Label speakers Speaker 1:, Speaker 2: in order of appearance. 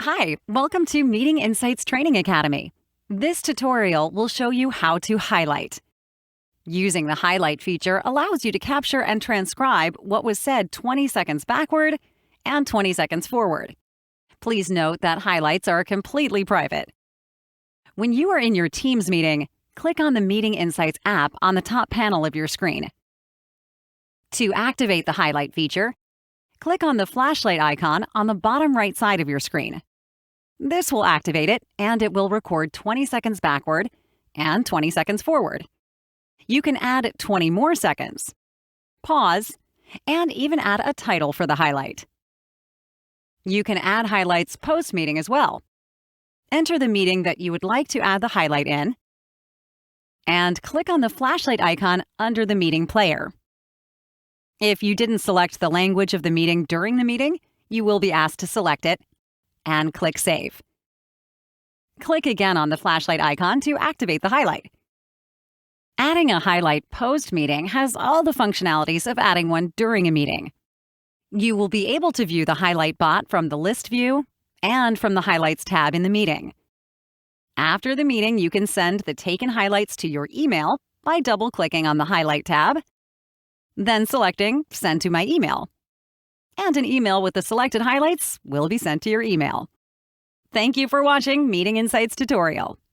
Speaker 1: Hi, welcome to Meeting Insights Training Academy. This tutorial will show you how to highlight. Using the highlight feature allows you to capture and transcribe what was said 20 seconds backward and 20 seconds forward. Please note that highlights are completely private. When you are in your Teams meeting, click on the Meeting Insights app on the top panel of your screen. To activate the highlight feature, click on the flashlight icon on the bottom right side of your screen. This will activate it, and it will record 20 seconds backward and 20 seconds forward. You can add 20 more seconds, pause, and even add a title for the highlight. You can add highlights post-meeting as well. Enter the meeting that you would like to add the highlight in, and click on the flashlight icon under the meeting player. If you didn't select the language of the meeting during the meeting, you will be asked to select it and click Save. Click again on the flashlight icon to activate the highlight. Adding a highlight post-meeting has all the functionalities of adding one during a meeting. You will be able to view the highlight bot from the list view and from the Highlights tab in the meeting. After the meeting, you can send the taken highlights to your email by double-clicking on the Highlight tab, then selecting Send to My Email. And an email with the selected highlights will be sent to your email. Thank you for watching Meeting Insights tutorial.